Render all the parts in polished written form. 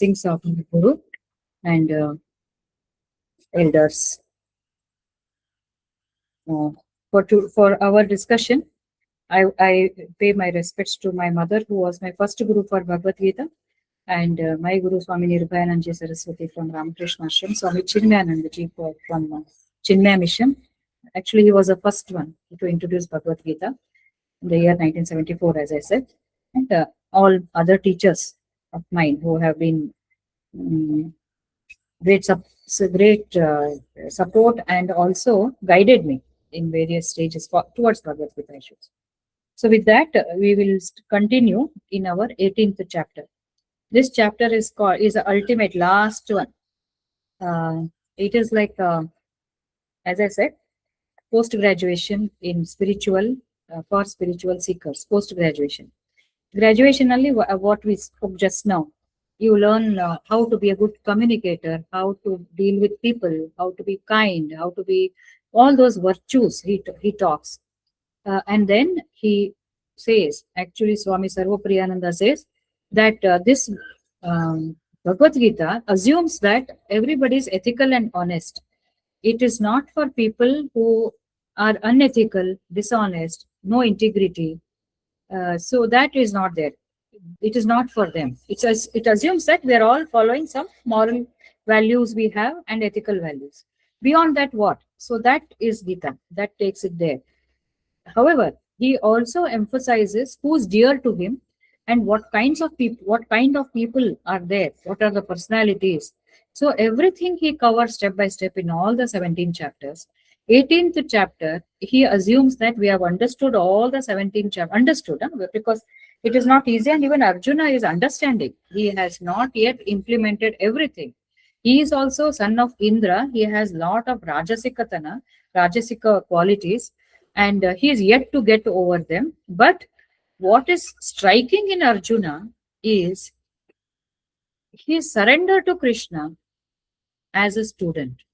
Things of the Guru and elders. For our discussion, I pay my respects to my mother, who was my first Guru for Bhagavad Gita, and my Guru Swami Nirbhayananji Saraswati from Ramakrishna Ashram, Swami Chinmayanandaji from Chinmaya Mission. Actually, he was the first one to introduce Bhagavad Gita in the year 1974, as I said, and all other teachers of mine who have been great support and also guided me in various stages towards Bhagavad Gita issues. So with that, we will continue in our 18th chapter. This chapter is the ultimate last one. It is like, as I said, post-graduation in spiritual, for spiritual seekers, post-graduation. Graduation only, what we spoke just now. You learn how to be a good communicator, how to deal with people, how to be kind, how to be all those virtues he talks. And then he says, actually Swami Sarvapriyananda says that this Bhagavad Gita assumes that everybody is ethical and honest. It is not for people who are unethical, dishonest, no integrity. So that is not there. It is not for them. It assumes that we are all following some moral values we have and ethical values. Beyond that, what? So that is Gita. That takes it there. However, he also emphasizes who's dear to him and what kind of people are there, what are the personalities. So everything he covers step by step in all the 17 chapters. 18th chapter, he assumes that we have understood all the 17 chapters, because it is not easy, and even Arjuna is understanding. He has not yet implemented everything. He is also son of Indra. He has lot of Rajasika qualities, and he is yet to get over them. But what is striking in Arjuna is he surrendered to Krishna as a student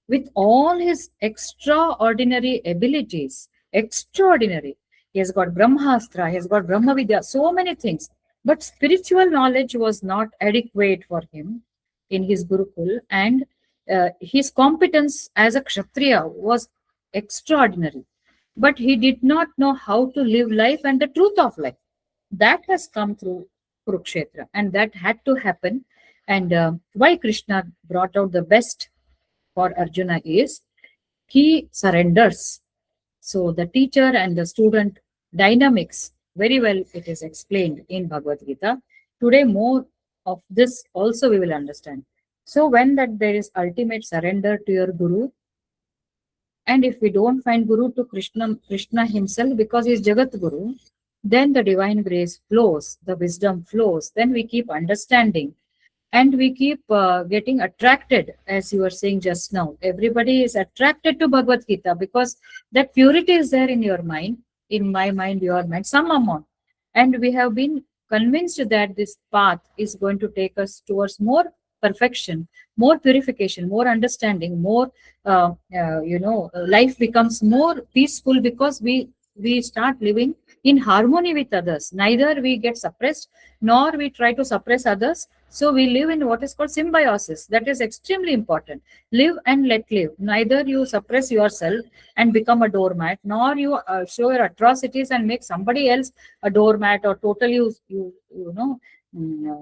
with all his extraordinary abilities. Extraordinary. He has got Brahmastra, he has got Brahma Vidya, so many things. But spiritual knowledge was not adequate for him in his Gurukul, and his competence as a Kshatriya was extraordinary. But he did not know how to live life and the truth of life. That has come through Kurukshetra, and that had to happen. And why Krishna brought out the best for Arjuna is he surrenders. So the teacher and the student dynamics, very well it is explained in Bhagavad Gita. Today more of this also we will understand. So when that there is ultimate surrender to your Guru, and if we don't find Guru to Krishna himself, because he is Jagat Guru, then the divine grace flows, the wisdom flows, then we keep understanding. And we keep getting attracted, as you were saying just now. Everybody is attracted to Bhagavad Gita because that purity is there in your mind, in my mind, your mind, some amount. And we have been convinced that this path is going to take us towards more perfection, more purification, more understanding, more, life becomes more peaceful because we start living in harmony with others. Neither we get suppressed, nor we try to suppress others. So we live in what is called symbiosis. That is extremely important. Live and let live. Neither you suppress yourself and become a doormat, nor you show your atrocities and make somebody else a doormat, or totally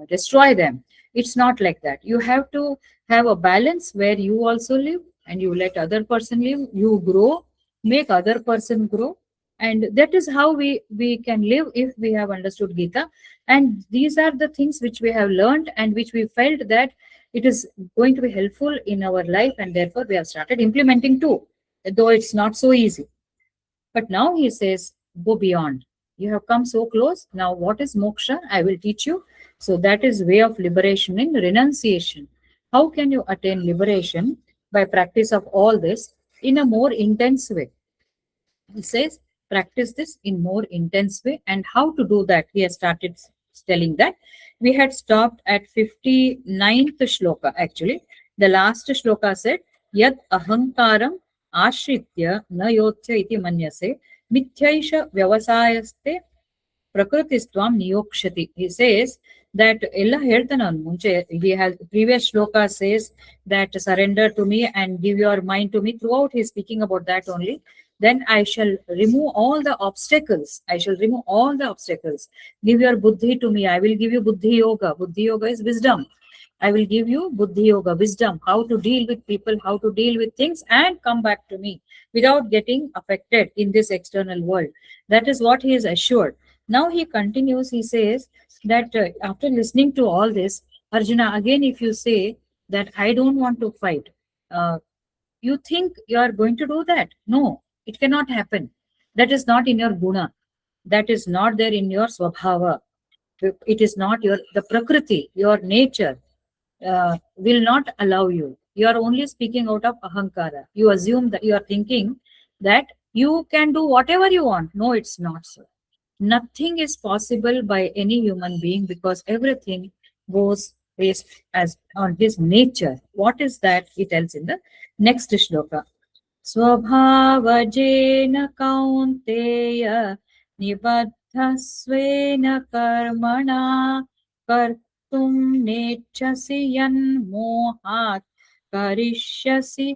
destroy them. It's not like that. You have to have a balance where you also live and you let other person live. You grow, make other person grow. And that is how we can live if we have understood Gita. And these are the things which we have learned and which we felt that it is going to be helpful in our life, and therefore we have started implementing too, though it's not so easy. But now he says, go beyond. You have come so close. Now what is moksha? I will teach you. So that is way of liberation in renunciation. How can you attain liberation? By practice of all this in a more intense way. He says, practice this in more intense way. And how to do that? He has started telling that. We had stopped at 59th shloka actually. The last shloka said, Yat ahankaram ashritya na yotya iti manyase mithyaisha vyavasayaste prakrutistvam niyokshati. He says that ella ಹೇಳ್ತಾನೆ ಮುಂಚೆ. He has previous shloka says that surrender to me and give your mind to me. Throughout he is speaking about that only. Then I shall remove all the obstacles. I shall remove all the obstacles. Give your buddhi to me. I will give you buddhi yoga. Buddhi yoga is wisdom. I will give you buddhi yoga, wisdom, how to deal with people, how to deal with things, and come back to me without getting affected in this external world. That is what he is assured. Now he continues, he says that after listening to all this, Arjuna, again, if you say that I don't want to fight, uh, you think you are going to do that? No, it cannot happen. That is not in your guna. That is not there in your swabhava. It is not your, the prakriti, your nature will not allow you. You are only speaking out of ahankara. You assume that you are thinking that you can do whatever you want. No, it's not so. Nothing is possible by any human being because everything goes based as on his nature. What is that? He tells in the next shloka. स्वभावजेन कौन्तेय निबद्धस्वेन कर्मणा कर्तुं नेच्छसि यन्मोहात् करिष्यसि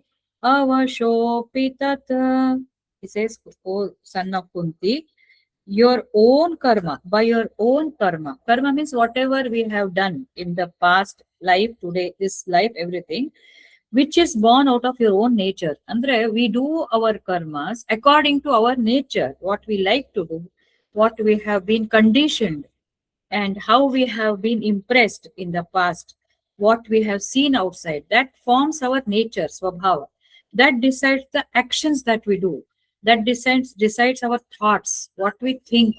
avashopi tat. He says, O son of Kunti, your own karma, by your own karma. Karma means whatever we have done in the past life, today, this life, everything, which is born out of your own nature. Andre, we do our karmas according to our nature, what we like to do, what we have been conditioned, and how we have been impressed in the past, what we have seen outside. That forms our nature, swabhava. That decides the actions that we do. That decides our thoughts, what we think.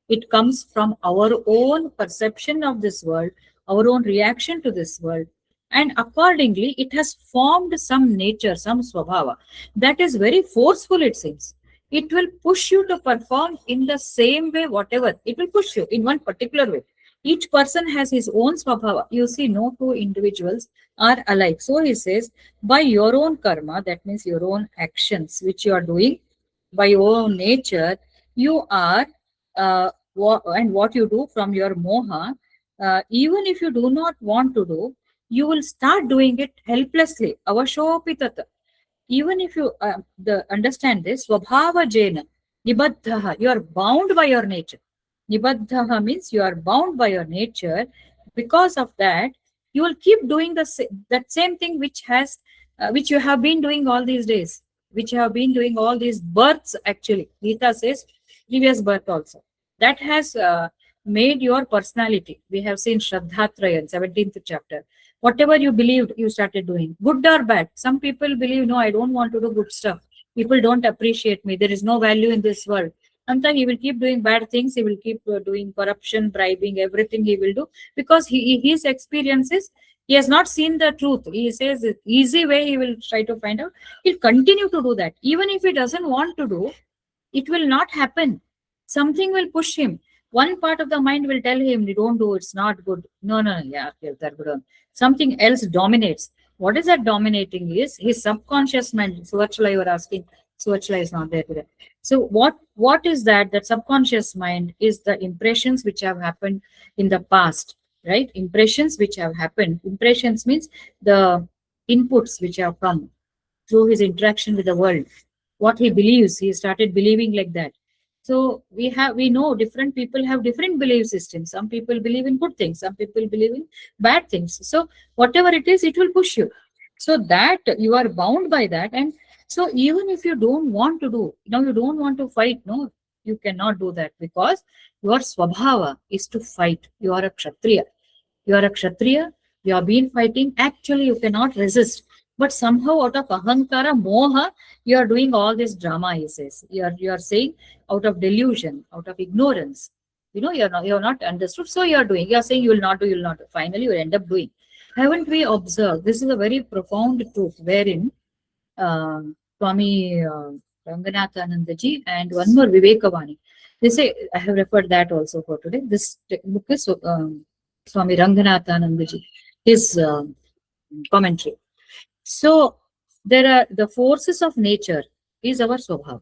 It comes from our own perception of this world, our own reaction to this world, and accordingly it has formed some nature, some swabhava that is very forceful, it seems. It will push you to perform in the same way, whatever it will push you in one particular way. Each person has his own swabhava. You see, no two individuals are alike. So he says, by your own karma, that means your own actions which you are doing by your own nature, you are and what you do from your moha, even if you do not want to do, you will start doing it helplessly. Avashopi tata. Even if you understand this, swabhava jena, nibaddhaha, you are bound by your nature. Nibaddhaha means you are bound by your nature. Because of that, you will keep doing that same thing which you have been doing all these days, which you have been doing all these births. Actually, Gita says previous birth also. That has made your personality. We have seen Shraddhatraya, 17th chapter. Whatever you believed, you started doing, good or bad. Some people believe, no, I don't want to do good stuff. People don't appreciate me. There is no value in this world. Sometimes he will keep doing bad things. He will keep doing corruption, bribing, everything he will do because his experiences, he has not seen the truth. He says the easy way he will try to find out. He'll continue to do that. Even if he doesn't want to do, it will not happen. Something will push him. One part of the mind will tell him, don't do, it's not good. No, yeah, that's good. Something else dominates. What is that dominating is his subconscious mind. Suachla, you are asking. Suachla is not there today. So what is that? That subconscious mind is the impressions which have happened in the past, right? Impressions which have happened. Impressions means the inputs which have come through his interaction with the world. What he believes, he started believing like that. So we know different people have different belief systems. Some people believe in good things, some people believe in bad things. So whatever it is, it will push you. So that you are bound by that. And so even if you don't want to do, you don't want to fight, no, you cannot do that because your swabhava is to fight. You are a kshatriya. You are a kshatriya. You have been fighting. Actually, you cannot resist. But somehow out of ahankara, moha, you are doing all this drama, he says. You are saying out of delusion, out of ignorance. You are not understood. So you are doing. You are saying you will not do, you will not do. Finally, you will end up doing. Haven't we observed? This is a very profound truth wherein Swami Ranganathanandaji and one more Vivekavani. They say, I have referred that also for today. This book is Swami Ranganathanandaji, his commentary. So there are the forces of nature is our swabhava.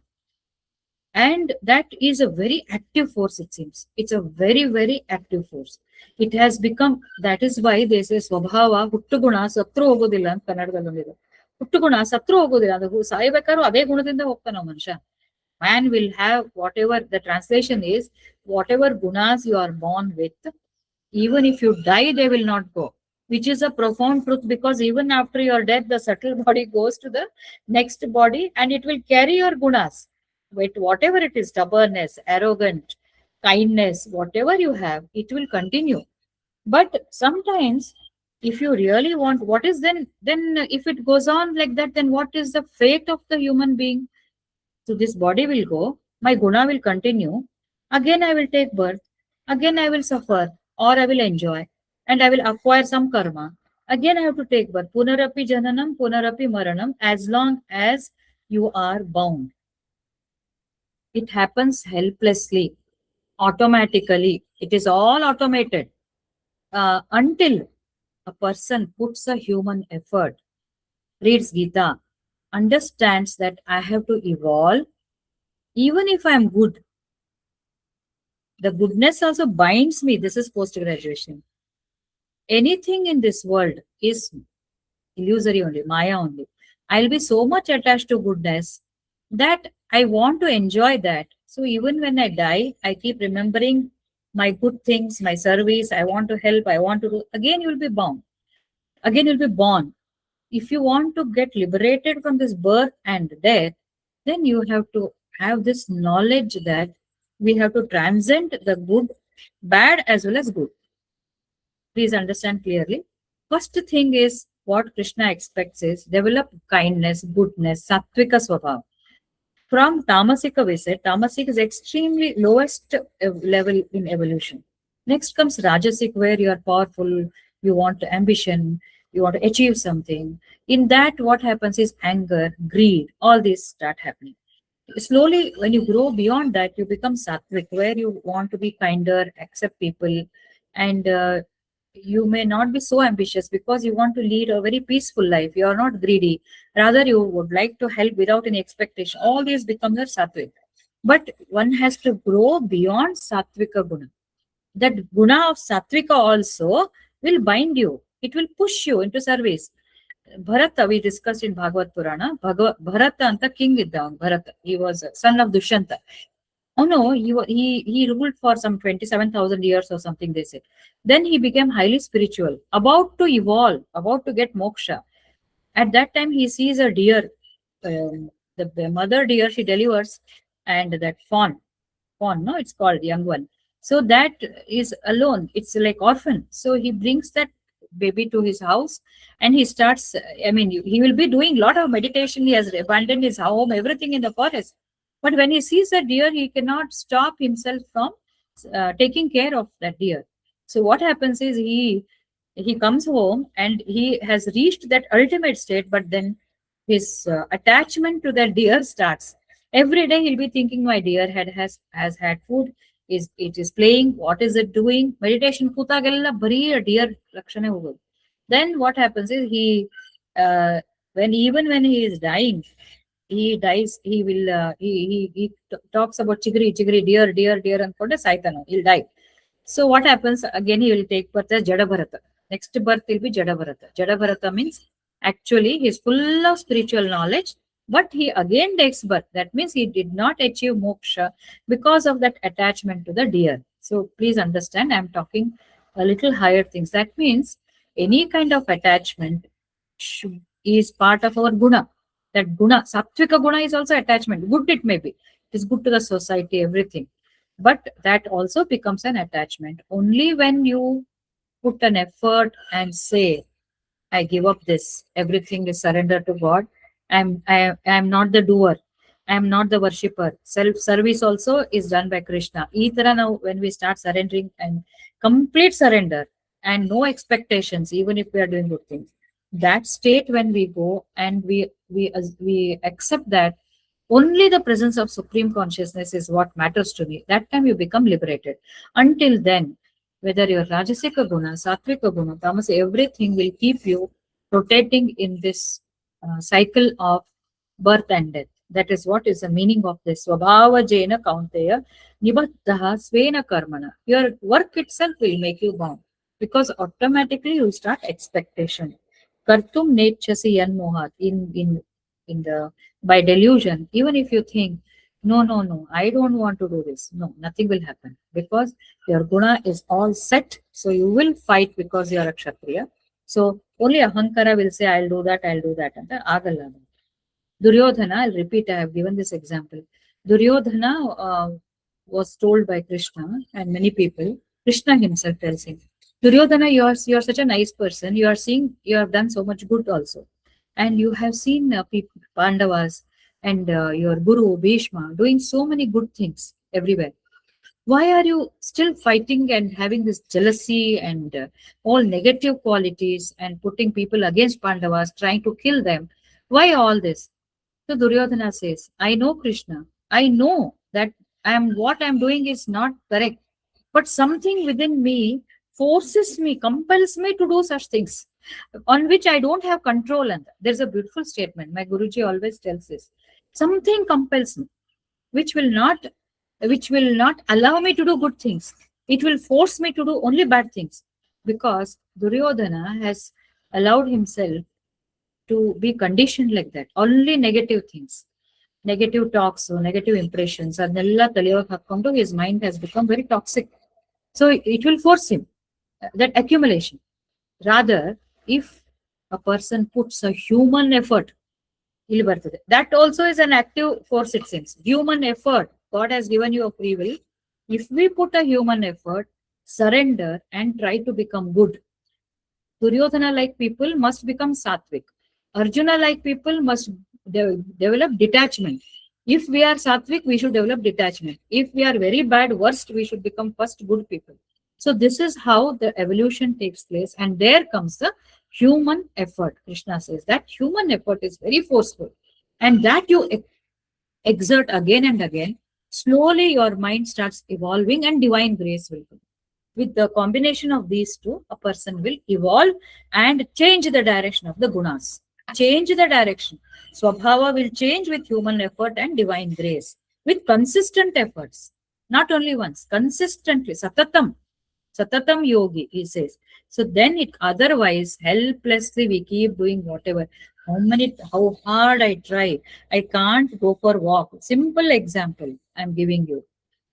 And that is a very active force, it seems. It's a very, very active force. It has become, that is why they say ಸ್ವಭಾವ ಹುಟ್ಟುಗುಣ ಸತ್ರು ಹೋಗೋದಿಲ್ಲ ಅಂತ ಕನ್ನಡದಲ್ಲಿ ಒಂದಿದೆ. ಹುಟ್ಟುಗುಣ ಸತ್ರು ಹೋಗೋದಿಲ್ಲ, ಅದು ಸಾಯ್ಬೇಕಾದ್ರೂ ಅದೇ ಗುಣದಿಂದ ಹೋಗ್ತಾನ ಮನುಷ್ಯ. Man will have whatever the translation is, whatever gunas you are born with, even if you die, they will not go, which is a profound truth, because even after your death, the subtle body goes to the next body and it will carry your gunas. With whatever it is, stubbornness, arrogant, kindness, whatever you have, it will continue. But sometimes, if you really want, what is then if it goes on like that, then what is the fate of the human being? So this body will go, my guna will continue. Again, I will take birth. Again, I will suffer or I will enjoy and I will acquire some karma. Again, I have to take birth. Punarapi jananam, punarapi maranam, as long as you are bound. It happens helplessly, automatically. It is all automated until a person puts a human effort, reads Gita, understands that I have to evolve. Even if I am good, the goodness also binds me. This is post graduation. Anything in this world is illusory only, Maya only. I'll be so much attached to goodness that I want to enjoy that. So even when I die, I keep remembering my good things, my service. I want to help. I want to do. Again, you'll be bound. Again, you'll be born. If you want to get liberated from this birth and death, then you have to have this knowledge that we have to transcend the good, bad as well as good. Please understand clearly. First thing is what Krishna expects is develop kindness, goodness, sattvika swabhava. From tamasika, we said tamasik is extremely lowest level in evolution. Next comes rajasic, where you are powerful, you want ambition, you want to achieve something. In that, what happens is anger, greed, all these start happening. Slowly, when you grow beyond that, you become sattvic, where you want to be kinder, accept people, and you may not be so ambitious because you want to lead a very peaceful life. You are not greedy. Rather, you would like to help without any expectation. All these become the sattvic. But one has to grow beyond sattvika guna. That guna of sattvika also will bind you. It will push you into service. Bharata, we discussed in Bhagavad Purana. Bharata anta king idda. Bharata. He was a son of Dushyanta. Oh no, he ruled for some 27,000 years or something, they said. Then he became highly spiritual, about to evolve, about to get moksha. At that time, he sees a deer, the mother deer, she delivers, and that fawn, no, it's called young one. So that is alone. It's like orphan. So he brings that baby to his house and he starts, I mean, he will be doing a lot of meditation. He has abandoned his home, everything in the forest. But when he sees a deer, he cannot stop himself from taking care of that deer. So what happens is he comes home and he has reached that ultimate state, but then his attachment to that deer starts. Every day he'll be thinking, my deer has had food, is it is playing, what is it doing? Meditation ಕೂತಾಗೆಲ್ಲ ಬರೀ deer ರಕ್ಷಣೆ ಹೋಗೋದು. Then what happens is when he is dying, he dies, he will he talks about chigri deer ಅನ್ಕೊಂಡೆ ಸಾಯ್ತಾನ, he'll die. So what happens again, he will take birth as Jadabharata. Next birth will be Jadabharata. Jadabharata means actually he is full of spiritual knowledge, but he again takes birth. That means he did not achieve moksha because of that attachment to the deer. So please understand, I am talking a little higher things. That means any kind of attachment is part of our guna. That guna, sattvika guna, is also attachment. Good it may be. It is good to the society, everything. But that also becomes an attachment. Only when you put an effort and say, I give up this, everything is surrender to God. I am not the doer. I am not the worshipper. Self-service also is done by Krishna. Either now, when we start surrendering and complete surrender and no expectations, even if we are doing good things, that state when we go and we accept that only the presence of supreme consciousness is what matters to me, that time you become liberated. Until then, whether you're rajasika guna, sattvika guna, tamas, everything will keep you rotating in this cycle of birth and death. That is what is the meaning of this. Swabhava jena kaunteya nibaddha svena karmana. Your work itself will make you bound because automatically you start expectation. Kartum nechasi yanmohat in the by delusion. Even if you think, no, I don't want to do this. No, nothing will happen because your guna is all set. So you will fight because you are a kshatriya. So only ahankara will say, I'll do that. And agala. Duryodhana, I'll repeat, I have given this example. Duryodhana was told by Krishna and many people, Krishna himself tells him, Duryodhana, you are such a nice person. You are seeing, you have done so much good also. And you have seen people, Pandavas and your Guru, Bhishma, doing so many good things everywhere. Why are you still fighting and having this jealousy and all negative qualities and putting people against Pandavas, trying to kill them? Why all this? So Duryodhana says, I know Krishna. I know that what I am doing is not correct. But something within me forces me, compels me to do such things on which I don't have control. And there's a beautiful statement. My Guruji always tells this. Something compels me, which will not allow me to do good things. It will force me to do only bad things. Because Duryodhana has allowed himself to be conditioned like that. Only negative things, negative talks, or negative impressions, adneಲ್ಲ ತಲೆಯೊಳಗೆ ಹಾಕೊಂಡು his mind has become very toxic. So it will force him that accumulation. Rather, if a person puts a human effort, ಇಲ್ಲಿ ಬರ್ತದೆ. That also is an active force, it seems. Human effort. God has given you a free will. If we put a human effort, surrender and try to become good, Duryodhana like people must become sattvic. Arjuna like people must develop detachment. If we are sattvic, we should develop detachment. If we are very bad, worst, we should become first good people. So this is how the evolution takes place. And there comes the human effort. Krishna says that human effort is very forceful. And that you exert again and again, slowly your mind starts evolving and divine grace will come. With the combination of these two, a person will evolve and change the direction of the gunas. Change the direction. Swabhava will change with human effort and divine grace. With consistent efforts. Not only once, consistently. Satatam yogi, he says. So then it otherwise helplessly we keep doing whatever. How hard I try. I can't go for walk. Simple example I'm giving you.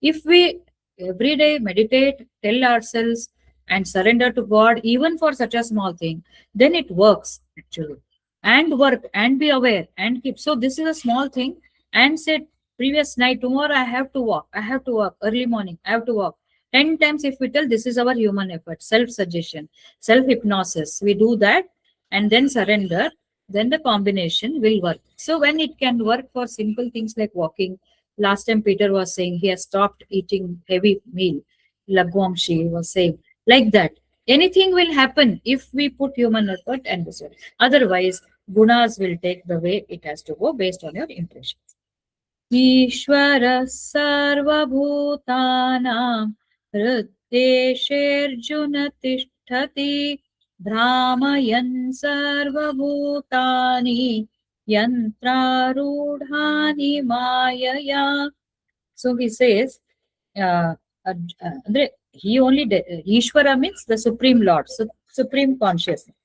If we every day meditate, tell ourselves and surrender to God, even for such a small thing, then it works actually. And work and be aware and keep. So this is a small thing. And say previous night, tomorrow I have to walk. I have to walk early morning. I have to walk. 10 times if we tell, this is our human effort, self-suggestion, self-hypnosis. We do that and then surrender, then the combination will work. So when it can work for simple things like walking, last time Peter was saying he has stopped eating heavy meal. Lagwamshi was saying like that. Anything will happen if we put human effort and this way. Otherwise, gunas will take the way it has to go based on your impressions. Ishvara sarvabhutanam hriddesherjuna tishtati brahmayan sarvabhutani yantrarudhani mayaya. So he says, Ishvara means the Supreme Lord, so Supreme Consciousness.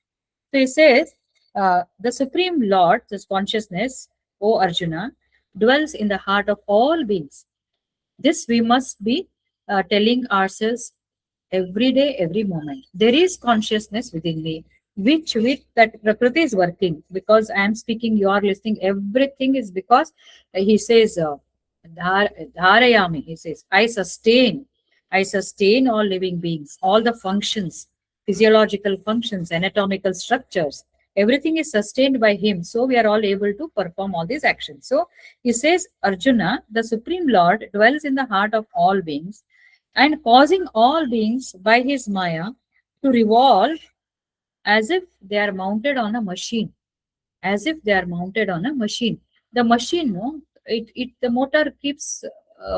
So he says, the Supreme Lord, this consciousness, O Arjuna, dwells in the heart of all beings. This we must be telling ourselves every day, every moment. There is consciousness within me, which with that Prakriti is working. Because I am speaking, you are listening. Everything is because he says, Dharayami, he says, I sustain all living beings, all the functions, physiological functions, anatomical structures. Everything is sustained by him. So we are all able to perform all these actions. So he says, Arjuna, the Supreme Lord dwells in the heart of all beings and causing all beings by his Maya to revolve as if they are mounted on a machine. As if they are mounted on a machine. The machine, no, the motor keeps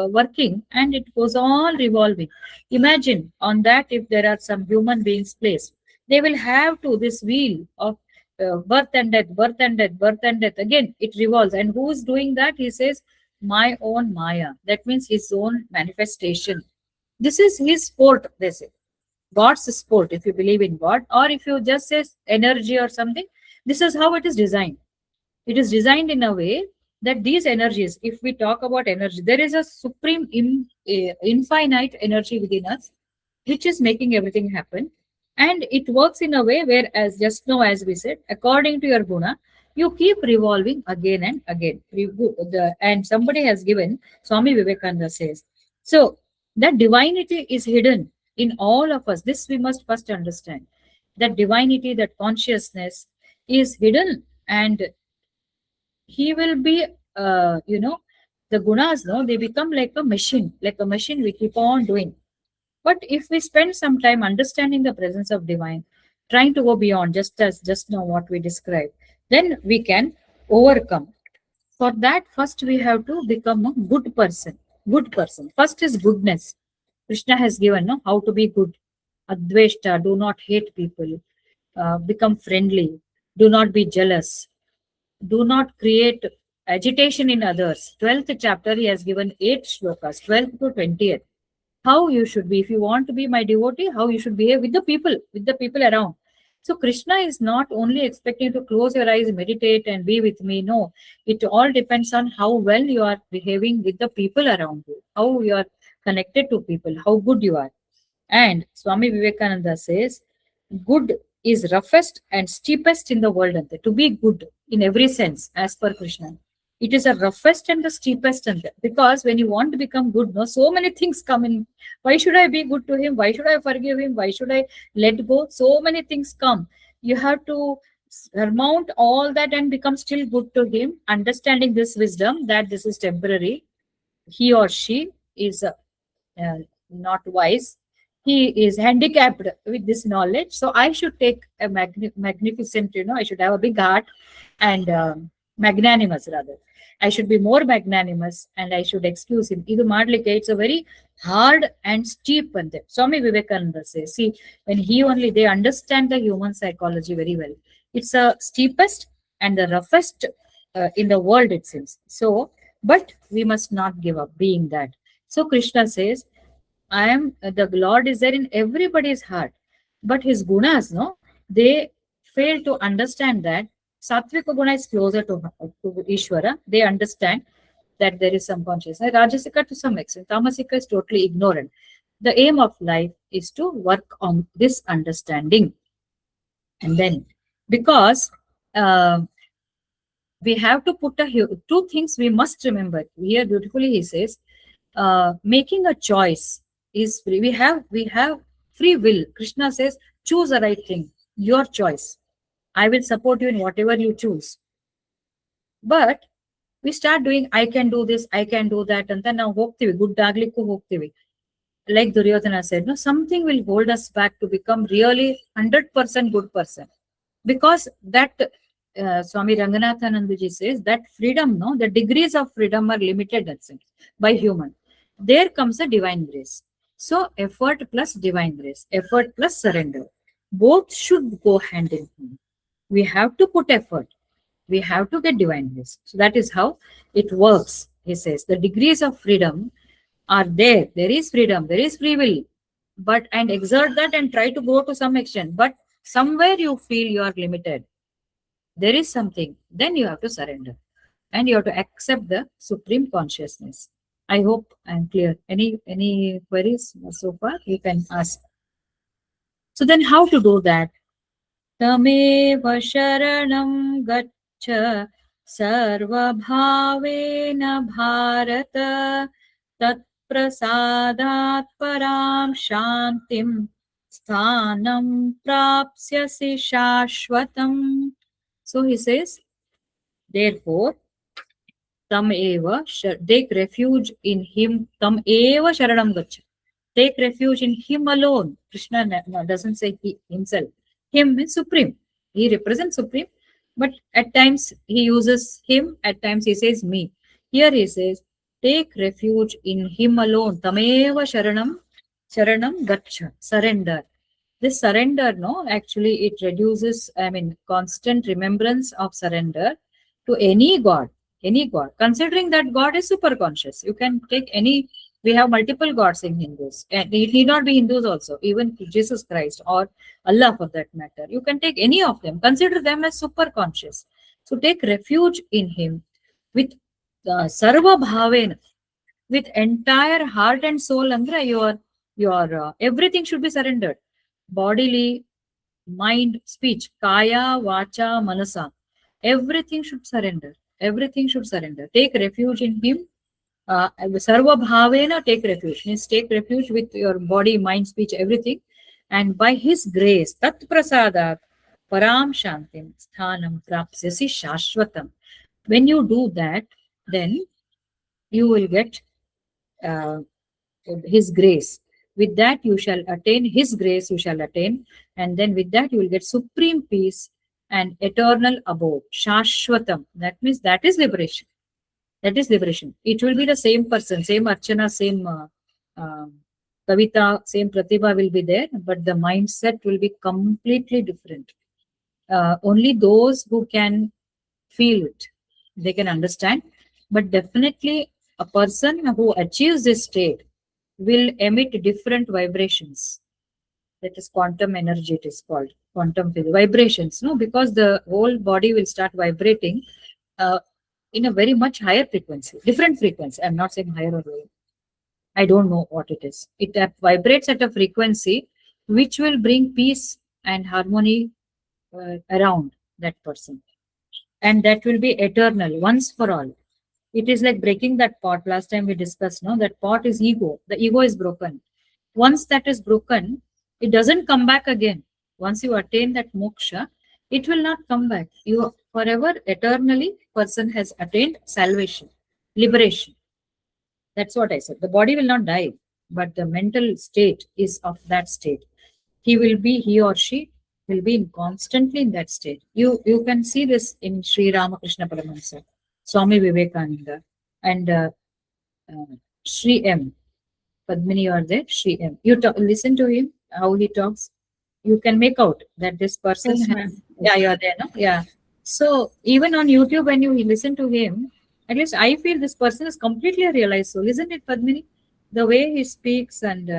working and it goes on revolving. Imagine on that if there are some human beings placed, they will have to this wheel of birth and death, birth and death, birth and death. Again, it revolves. And who is doing that? He says, my own Maya. That means his own manifestation. This is his sport, they say. God's sport, if you believe in God, or if you just say energy or something, this is how it is designed. It is designed in a way that these energies, if we talk about energy, there is a supreme, infinite energy within us, which is making everything happen. And it works in a way where, as just now, as we said, according to your guna, you keep revolving again and again. And somebody has given, Swami Vivekananda says, so that divinity is hidden in all of us. This we must first understand. That divinity, that consciousness is hidden, and he will be, the gunas, no, they become like a machine, we keep on doing. But if we spend some time understanding the presence of divine, trying to go beyond just now what we described, then we can overcome. For that, first we have to become a good person. Good person. First is goodness. Krishna has given, no, how to be good. Adveshta, do not hate people. Become friendly. Do not be jealous. Do not create agitation in others. 12th chapter, he has given 8 shlokas, 12th to 20th. How you should be. If you want to be my devotee, how you should behave with the people around. So Krishna is not only expecting to close your eyes, meditate and be with me. No, it all depends on how well you are behaving with the people around you, how you are connected to people, how good you are. And Swami Vivekananda says, good is roughest and steepest in the world. Ante. To be good in every sense, as per Krishna. It is the roughest and the steepest. Ante. Because when you want to become good, no, so many things come in. Why should I be good to him? Why should I forgive him? Why should I let go? So many things come. You have to surmount all that and become still good to him, understanding this wisdom that this is temporary. He or she is not wise. He is handicapped with this knowledge. So I should take a magnificent, I should have a big heart and magnanimous rather. I should be more magnanimous and I should excuse him. It's a very hard and steep. And Swami Vivekananda says, see, when they understand the human psychology very well. It's a steepest and the roughest in the world, it seems. So, but we must not give up being that. So Krishna says, the Lord is there in everybody's heart, but his gunas, no, they fail to understand that Sattvika guna is closer to Ishvara. They understand that there is some consciousness. Rajasika to some extent, Tamasika is totally ignorant. The aim of life is to work on this understanding. And then, because we have to put two things we must remember. Here beautifully he says, making a choice is free. We have free will. Krishna says, choose the right thing, your choice. I will support you in whatever you choose. But we start doing, I can do this, I can do that, and then now hogtivi, good daglikku hogtivi. Like Duryodhana said, no, something will hold us back to become really 100% good person. Because that Swami Ranganathanandaji says that freedom, no, the degrees of freedom are limited, that's it, by human. There comes a divine grace. So effort plus divine grace, effort plus surrender, both should go hand in hand. We have to put effort. We have to get divine grace. So that is how it works. He says the degrees of freedom are there. There is freedom, there is free will, and exert that and try to go to some extent. But somewhere you feel you are limited. There is something. Then you have to surrender. And you have to accept the supreme consciousness. I hope I'm clear. Any queries so far? You can ask. So then how to do that? Tameva sharanam gaccha sarvabhavena bharata tat prasadat param shantim sthanam prapsyasi shashvatam. So he says, therefore, tam eva, take refuge in him, tam eva sharanam gaccha. Take refuge in him alone. Krishna doesn't say he himself. Him is supreme. He represents supreme, but at times he uses him, at times he says me. Here he says, take refuge in him alone. Tameva sharanam gaccha. Surrender. This surrender, no, actually it reduces, I mean, constant remembrance of surrender to any God, any God. Considering that God is super conscious, you can take any, we have multiple gods in Hindus, and it need not be Hindus also, even Jesus Christ or Allah for that matter. You can take any of them, consider them as super conscious. So take refuge in Him with Sarva Bhaven, with entire heart and soul. Andra, your everything should be surrendered, bodily, mind, speech, kaya, vacha, manasa, everything should surrender. Everything should surrender. Take refuge in Him. Sarva bhavena, take refuge. Means take refuge with your body, mind, speech, everything. And by His grace, tat prasadat, param shantim, sthanam prapsyasi shashvatam. When you do that, then you will get uh, His grace. With that, you shall attain His grace, you shall attain. And then with that, you will get supreme peace and eternal abode. Shashwatam. That means that is liberation. That is liberation. It will be the same person, same Archana, same Kavita, same Pratibha will be there, but the mindset will be completely different. Only those who can feel it, they can understand. But definitely, a person who achieves this state will emit different vibrations. That is quantum energy, it is called quantum field. Vibrations, no, because the whole body will start vibrating uh, in a very much higher frequency, different frequency. I'm not saying higher or lower. I don't know what it is. It vibrates at a frequency which will bring peace and harmony around that person. And that will be eternal, once for all. It is like breaking that pot. Last time we discussed, no, that pot is ego. The ego is broken. Once that is broken, it doesn't come back again. Once you attain that moksha, it will not come back. You forever, eternally, person has attained salvation, liberation. That's what I said. The body will not die, but the mental state is of that state. He or she will be constantly in that state. You can see this in Sri Ramakrishna Paramahansa, Swami Vivekananda, and Sri M. Padmini, you are there, Sri M. Listen to him, how he talks. You can make out that this person Yes, has, ma'am. yeah, you are there, no? Yeah. So even on YouTube, when you listen to him, at least I feel this person is completely a realized soul, isn't it, Padmini? The way he speaks and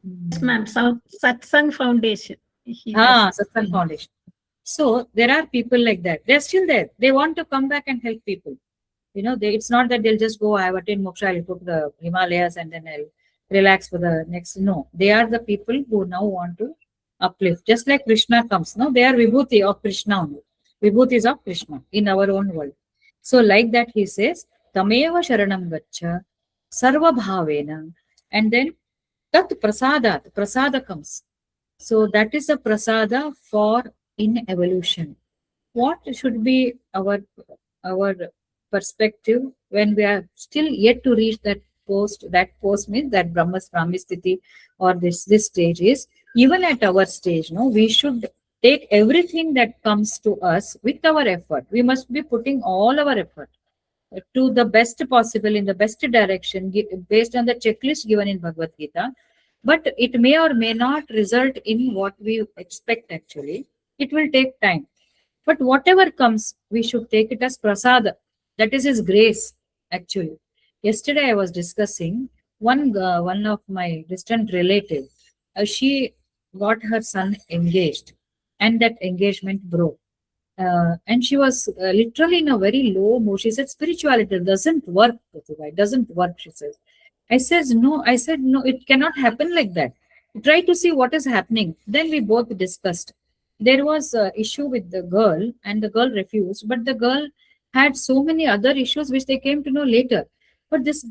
Yes, ma'am. Satsang Foundation. He has. Satsang Foundation. So there are people like that. They're still there. They want to come back and help people. It's not that they'll just go, I have attained moksha, I'll go to the Himalayas and then I'll relax for the next. No, they are the people who now want to uplift. Just like Krishna comes, no, they are Vibhuti of Krishna only. Vibhutis of Krishna in our own world. So like that he says, Tameva Sharanam Gacha, Sarva Bhavena, and then Tat Prasadat, Prasada comes. So that is a prasada for in evolution. What should be our perspective when we are still yet to reach that post? That post means that Brahmasthiti or this stage is, even at our stage, no, we should take everything that comes to us with our effort. We must be putting all our effort to the best possible in the best direction based on the checklist given in Bhagavad Gita. But it may or may not result in what we expect actually. It will take time. But whatever comes, we should take it as prasada. That is His grace, actually. Yesterday I was discussing one of my distant relative. She got her son engaged, and that engagement broke. And she was literally in a very low mood. She said, spirituality doesn't work, Pratibha. It doesn't work, she says. I said, no, it cannot happen like that. Try to see what is happening. Then we both discussed. There was an issue with the girl, and the girl refused, but the girl had so many other issues which they came to know later. But this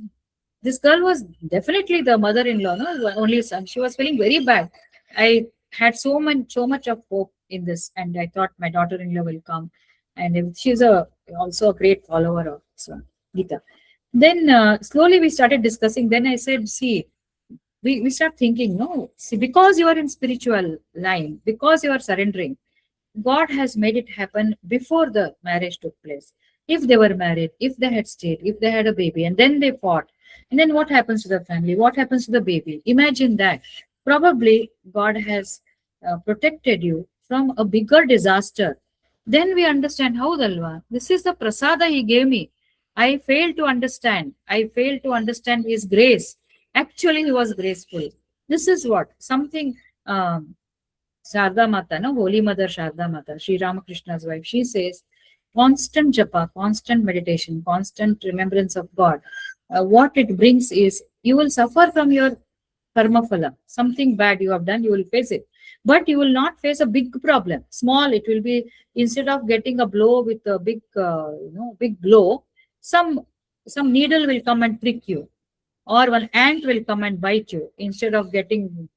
girl was definitely the mother-in-law, no, only son. She was feeling very bad. I had so much of hope in this, and I thought my daughter-in-law will come, and she's also a great follower of Gita. Then slowly we started discussing. Then I said, see, we start thinking, no, see, because you are in spiritual line, because you are surrendering, God has made it happen before the marriage took place. If they were married, if they had stayed, if they had a baby, and then they fought, and then what happens to the family? What happens to the baby? Imagine that. Probably God has protected you from a bigger disaster. Then we understand how Dalwa. This is the prasada he gave me. I failed to understand. I failed to understand his grace. Actually, he was graceful. This is what something Sharda Mata, no, Holy Mother Sharda Mata, Sri Ramakrishna's wife, she says, constant japa, constant meditation, constant remembrance of God. What it brings is you will suffer from your karma phala. Something bad you have done, you will face it. But you will not face a big problem. Small, it will be, instead of getting a blow with a big, big blow, some some needle will come and prick you, or one ant will come and bite you. Instead of getting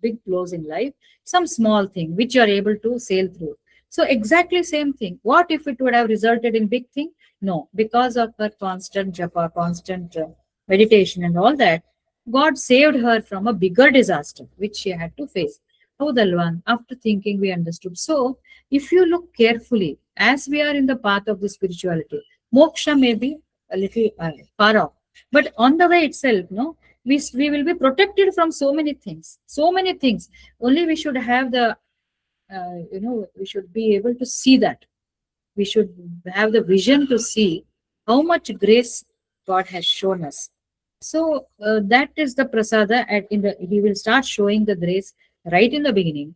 big blows in life, some small thing which you are able to sail through. So exactly same thing. What if it would have resulted in big thing? No, because of her constant japa, constant meditation and all that, God saved her from a bigger disaster which she had to face. Oh, Dalwan, after thinking, we understood. So, if you look carefully, as we are in the path of the spirituality, moksha may be a little far off, but on the way itself, no, we will be protected from so many things. So many things. Only we should have the, we should be able to see that. We should have the vision to see how much grace God has shown us. So that is the prasada. He will start showing the grace right in the beginning.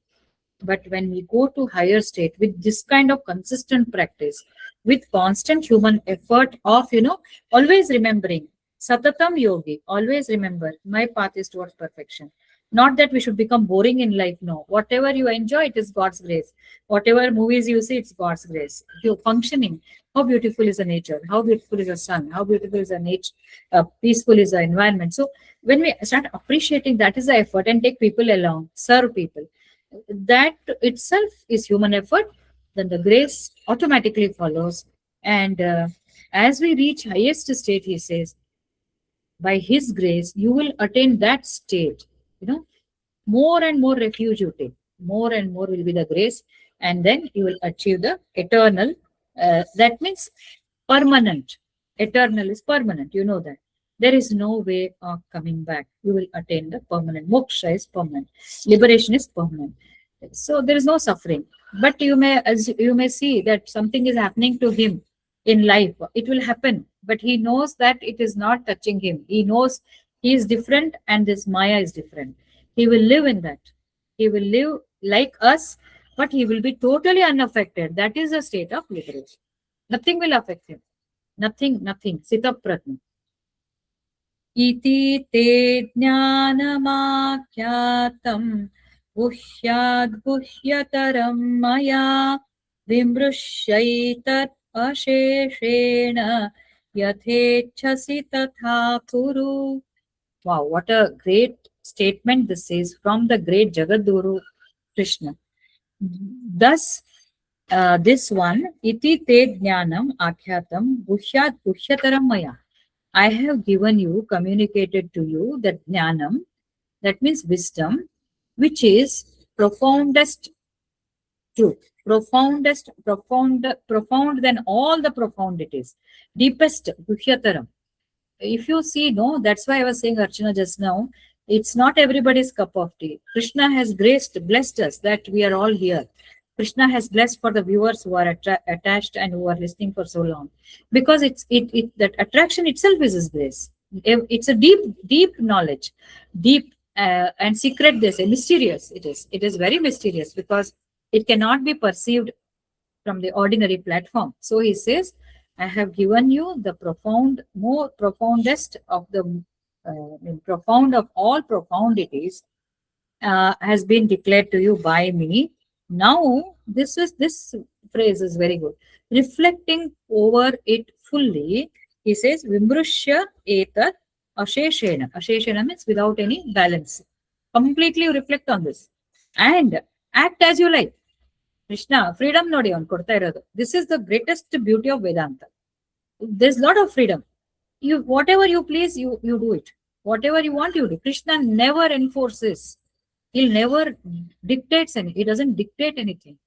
But when we go to higher state with this kind of consistent practice, with constant human effort of, always remembering, Satatam Yogi, always remember, my path is towards perfection. Not that we should become boring in life, no. Whatever you enjoy, it is God's grace. Whatever movies you see, it's God's grace. You're functioning. How beautiful is the nature? How beautiful is the sun? How beautiful is the nature? Peaceful is the environment. So when we start appreciating, that is the effort, and take people along, serve people, that itself is human effort, then the grace automatically follows. And as we reach highest state, he says, by his grace, you will attain that state. More and more refuge you take, more and more will be the grace, and then you will achieve the eternal. That means permanent. Eternal is permanent. You know that. There is no way of coming back. You will attain the permanent. Moksha is permanent. Liberation is permanent. So there is no suffering. But as you may see that something is happening to him in life. It will happen, but he knows that it is not touching him. He knows he is different, and this Maya is different. He will live in that. He will live like us, but he will be totally unaffected. That is a state of liberation. Nothing will affect him. Nothing. Sitapratna. Iti te jnanamakyatam guhyad guhyataram maya vimrushaitat asheshena yathechasi tatha kuru. Wow, what a great statement this is from the great Jagadguru Krishna. Thus, this one, iti te jnanam akhyatam guhyat guhyataram maya. I have given you, communicated to you that jnanam, that means wisdom, which is profoundest truth, profound than all the profundities, deepest, guhyataram. If you see, no, that's why I was saying, Arjuna, just now, it's not everybody's cup of tea. Krishna has blessed us that we are all here. Krishna has blessed for the viewers who are attached and who are listening for so long, because that attraction itself is his grace. It's a deep knowledge, deep and secret. They say mysterious. It is very mysterious because it cannot be perceived from the ordinary platform. So he says, I have given you the profoundest of the profound of all profundities has been declared to you by me. Now, this phrase is very good. Reflecting over it fully, he says, Vimrushya etat asheshena. Asheshena means without any balance. Completely reflect on this and act as you like. Krishna, freedom nodi on korta irodu. This is the greatest beauty of Vedanta. There's a lot of freedom. Whatever you please, you do it. Whatever you want, you do. Krishna never enforces. He'll never dictates any. He doesn't dictate anything.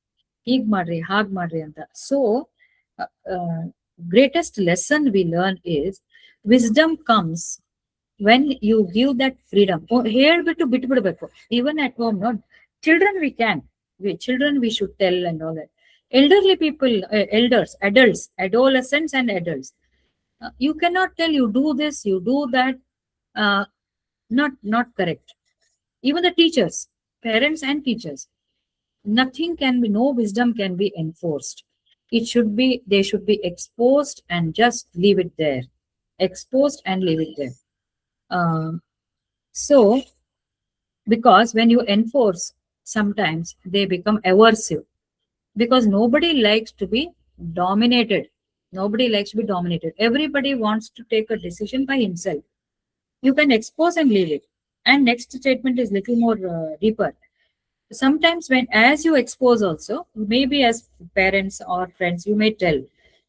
Hig madri, hag madri anta. So, greatest lesson we learn is wisdom comes when you give that freedom. Here bitu bitu. Even at home, no, Children we should tell and all that. Elderly people, elders, adults, adolescents and adults. You cannot tell you do this, you do that. Uh, not correct. Even the teachers, parents and teachers, no wisdom can be enforced. They should be exposed and just leave it there. Exposed and leave it there. So, because when you enforce, sometimes they become aversive, because nobody likes to be dominated. Nobody likes to be dominated. Everybody wants to take a decision by himself. You can expose and leave it. And next statement is little more deeper. Sometimes when as you expose also, maybe as parents or friends, you may tell,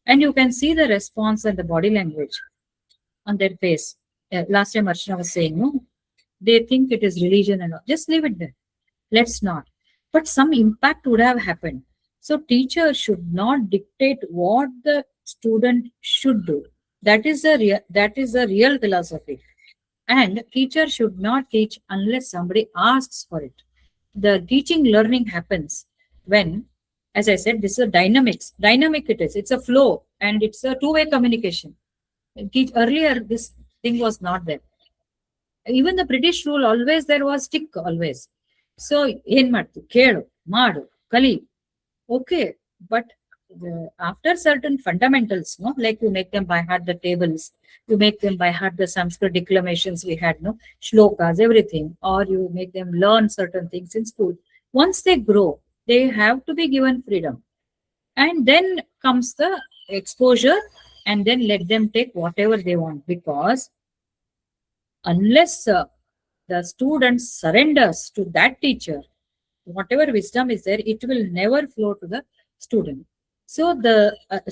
and you can see the response and the body language on their face. Last time Archana was saying, no, they think it is religion and all. Just leave it there. Let's not. But some impact would have happened. So teacher should not dictate what the student should do. That is a real philosophy. And teacher should not teach unless somebody asks for it. The teaching learning happens when, as I said, this is a dynamics. Dynamic it is. It's a flow and it's a two-way communication. Earlier, this thing was not there. Even the British rule, always there was stick always. So ಏನ್ ಮಾಡ್ತು ಕೇಳು ಮಾಡು ಕಲಿ. Okay, but after certain fundamentals, no, like you make them by heart the tables, you make them by heart the Sanskrit declamations we had, no, shlokas, everything, or you make them learn certain things in school. Once they grow, they have to be given freedom. And then comes the exposure, and then let them take whatever they want, because unless the student surrenders to that teacher, whatever wisdom is there, it will never flow to the student. So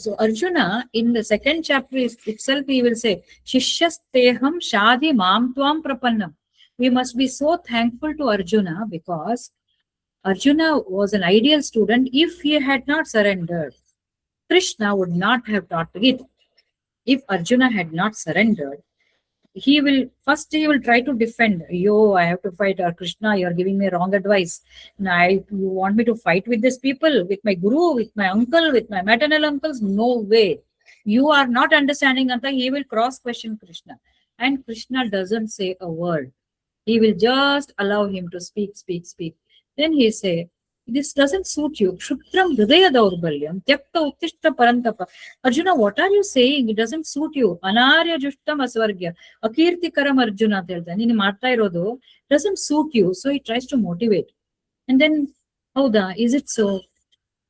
so Arjuna in the second chapter itself, he will say, Shishyasteham shadi mam tvam prapannam. We must be so thankful to Arjuna, because Arjuna was an ideal student. If he had not surrendered, Krishna would not have taught Gita. If Arjuna had not surrendered, he will try to defend. Yo, I have to fight. Krishna, you're giving me wrong advice. You want me to fight with these people, with my guru, with my uncle, with my maternal uncles? No way. You are not understanding. Anta, he will cross question Krishna. And Krishna doesn't say a word. He will just allow him to speak. Then he say, this doesn't suit you. Kshutram hridaya daurbalyam tyakta uttishta parantapa. Arjuna, what are you saying? It doesn't suit you. Anarya jushtam asvargya akirtikaram Arjuna telta. Nini marta irodu doesn't suit you. So he tries to motivate. And then, howda, is it so?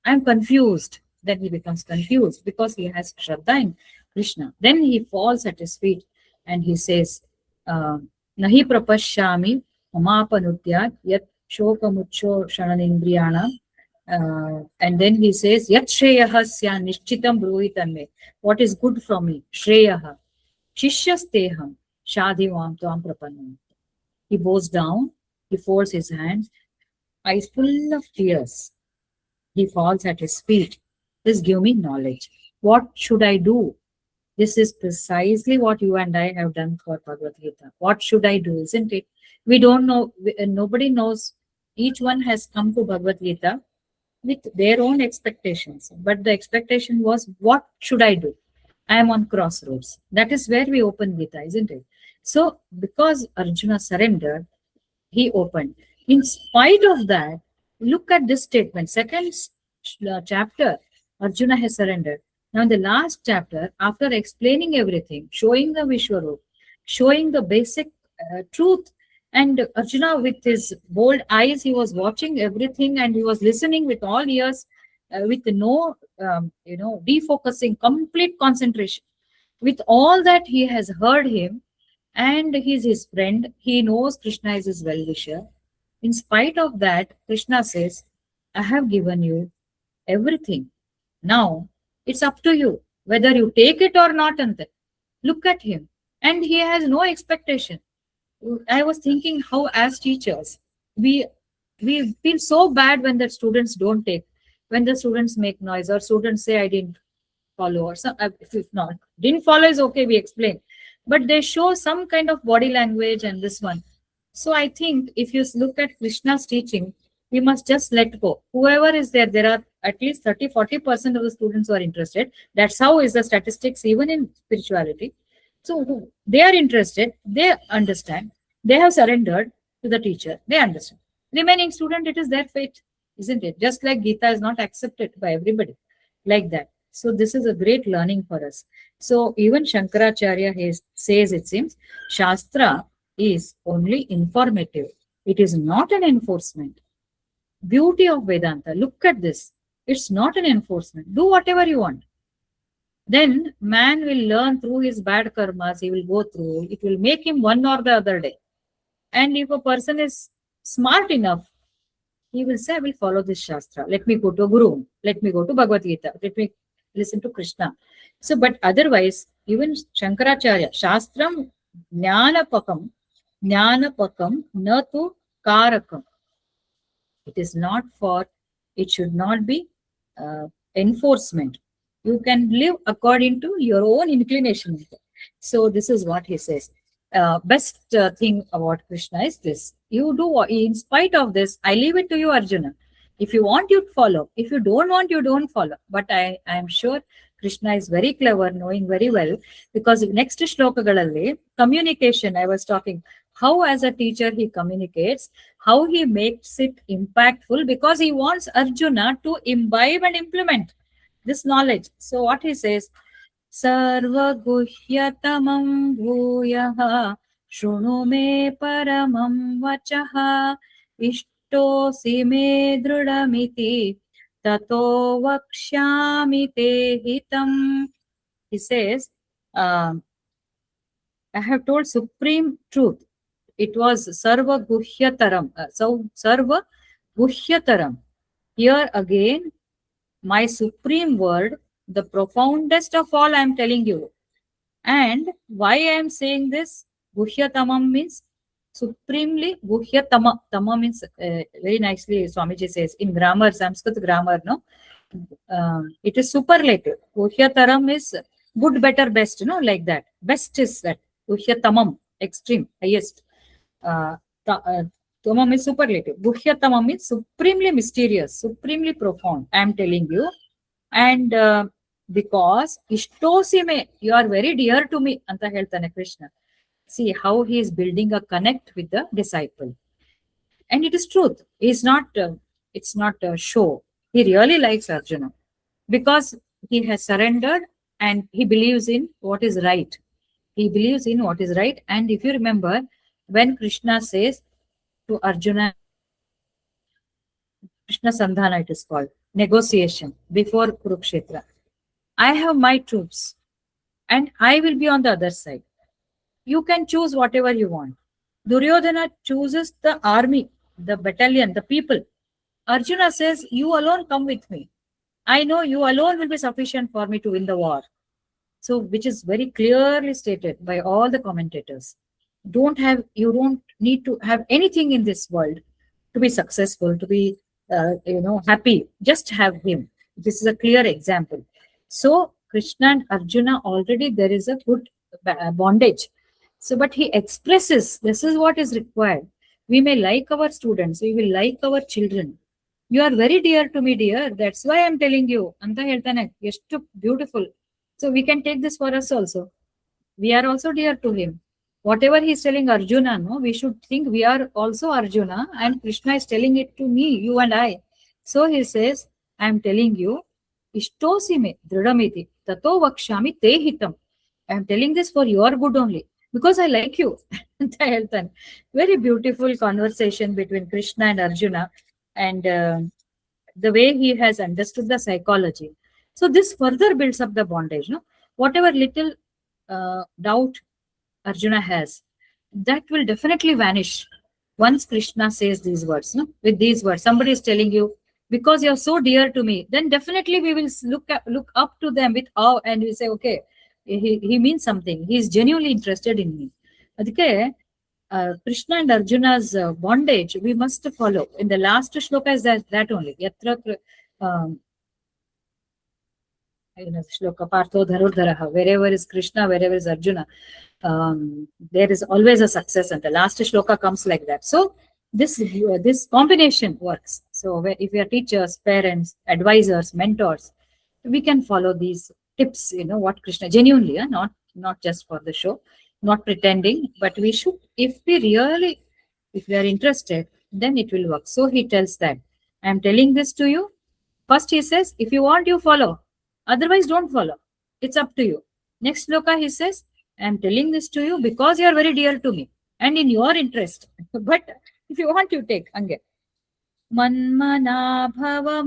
I'm confused. Then he becomes confused because he has Shraddha in Krishna. Then he falls at his feet and he says, Nahi prapashyami umapanutyat yat shokamucho shananindriyana. And then he says, Yat shreyaha sya nishchitam bruhitanme. What is good for me? Shreyaha. Shishyasteham shadivam tvam prapannam. He bows down, he folds his hands, eyes full of tears. He falls at his feet. Please give me knowledge. What should I do? This is precisely what you and I have done for Bhagavad Gita. What should I do, isn't it? We don't know. Nobody knows. Each one has come to Bhagavad Gita with their own expectations. But the expectation was, what should I do? I am on crossroads. That is where we open Gita, isn't it? So, because Arjuna surrendered, he opened. In spite of that, look at this statement. Second chapter, Arjuna has surrendered. Now, in the last chapter, after explaining everything, showing the Vishwarup, showing the basic truth, and Arjuna, with his bold eyes, he was watching everything and he was listening with all ears, with no, defocusing, complete concentration. With all that, he has heard him, and he's his friend. He knows Krishna is his well-wisher. In spite of that, Krishna says, I have given you everything. Now, it's up to you whether you take it or not. And look at him. And he has no expectation. I was thinking how, as teachers, we feel so bad when the students don't take, when the students make noise, or students say, I didn't follow, or some, if not, didn't follow is okay, we explain. But they show some kind of body language and this one. So I think if you look at Krishna's teaching, We must just let go. Whoever is there, there are at least 30-40% of the students who are interested. That's how is the statistics even in spirituality. So they are interested, they understand, they have surrendered to the teacher, they understand. Remaining student, it is their fate, isn't it? Just like Gita is not accepted by everybody, like that. So this is a great learning for us. So even Shankaracharya says, it seems, Shastra is only informative. It is not an enforcement. Beauty of Vedanta. Look at this. It's not an enforcement. Do whatever you want. Then man will learn through his bad karmas. He will go through. It will make him one or the other day. And if a person is smart enough, he will say, I will follow this Shastra. Let me go to a Guru. Let me go to Bhagavad Gita. Let me listen to Krishna. So, but otherwise, even Shankaracharya, Shastram Jnanapakam Natu Karakam. It is not for, it should not be enforcement. You can live according to your own inclination. So this is what he says. Best thing about Krishna is this. You do, in spite of this, I leave it to you, Arjuna. If you want, you follow. If you don't want, you don't follow. But I am sure Krishna is very clever, knowing very well, because next shlokagalali, communication, I was talking, how as a teacher he communicates, how he makes it impactful, because he wants Arjuna to imbibe and implement this knowledge. So what he says, Sarvaguhyatamam bhuyaha shunu me paramam vachaha ishtosi me drudamiti tato vakshyami te hitam. He says, I have told supreme truth. It was Sarva Guhyataram. So Sarva Guhyataram. Here again, my supreme word, the profoundest of all, I am telling you. And why I am saying this? Guhyatamam means supremely Guhyatama. Tama means very nicely Swamiji says in grammar, Sanskrit grammar, no? It is superlative. Guhyataram is good, better, best, like that. Best is that. Guhyatamam, extreme, highest. Tamam is superlative. Guhyatamam is supremely mysterious, supremely profound. I am telling you. And because Ishtosime, you are very dear to me, Anta Heltane Krishna. See how he is building a connect with the disciple. And it is truth. It's not a show. He really likes Arjuna because he has surrendered and he believes in what is right. He believes in what is right. And if you remember, when Krishna says to Arjuna, Krishna Sandhana it is called, negotiation before Kurukshetra. I have my troops and I will be on the other side. You can choose whatever you want. Duryodhana chooses the army, the battalion, the people. Arjuna says, you alone come with me. I know you alone will be sufficient for me to win the war. So, which is very clearly stated by all the commentators. You don't need to have anything in this world to be successful, to be, happy. Just have him. This is a clear example. So, Krishna and Arjuna already there is a good bondage. So, but he expresses this is what is required. We may like our students, we will like our children. You are very dear to me, dear. That's why I'm telling you. Anta heltane, ಎಷ್ಟು beautiful. So we can take this for us also. We are also dear to him. Whatever he is telling Arjuna, no, we should think we are also Arjuna and Krishna is telling it to me, you and I. So he says, I am telling you, Ishtosime dridamiti tato vakshami te hitam. I am telling this for your good only because I like you. Very beautiful conversation between Krishna and Arjuna and the way he has understood the psychology. So this further builds up the bondage. No? Whatever little doubt Arjuna has, that will definitely vanish once Krishna says these words. No? With these words, somebody is telling you, because you're so dear to me, then definitely we will look up to them with awe and we say, okay, he means something. He is genuinely interested in me. Okay, Krishna and Arjuna's bondage, we must follow. In the last shloka is that only. Yatra, shloka partho dharurdharaha. Wherever is Krishna, wherever is Arjuna, there is always a success. And the last shloka comes like that. So this combination works. So if we are teachers, parents, advisors, mentors, we can follow these tips, what Krishna genuinely, not just for the show, not pretending, but we should, if we are interested, then it will work. So he tells that, I am telling this to you. First he says, if you want, you follow. Otherwise, don't follow. It's up to you. Next sloka, he says, I am telling this to you because you are very dear to me and in your interest. But if you want, you take. Ange. Manmana bhava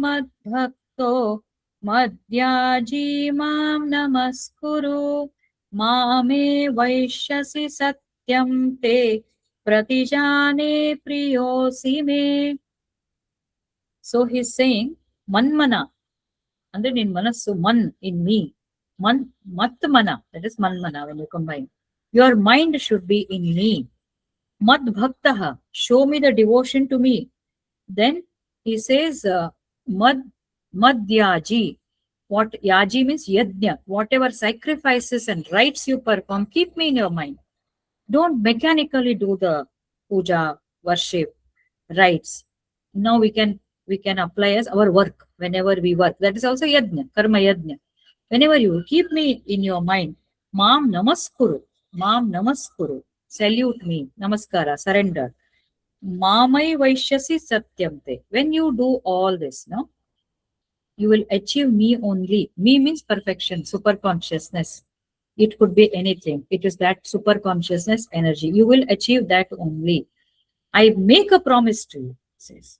madbhakto madhyaji mam namaskuru mame vaishyasi satyam te pratijane priyosi me. So he's saying, manmana, ಅಂದ್ರೆ ನಿನ್ ಮನಸ್ಸು, Mann in me, mat mana, that is manmana when you combine. Your mind should be in me. Mad bhaktaha, show me the devotion to me. Then he says, madhyaji. What yaji means? Yajna. Whatever sacrifices and rites you perform, keep me in your mind. Don't mechanically do the puja, worship, rites. Now we can apply as our work whenever we work. That is also yajna, karma yajna. Whenever you keep me in your mind, mam namaskuru, salute me, namaskara, surrender. Mamai vaishyasi satyamte. When you do all this, no, you will achieve me only. Me means perfection, super consciousness. It could be anything. It is that super consciousness energy. You will achieve that only. I make a promise to you, says.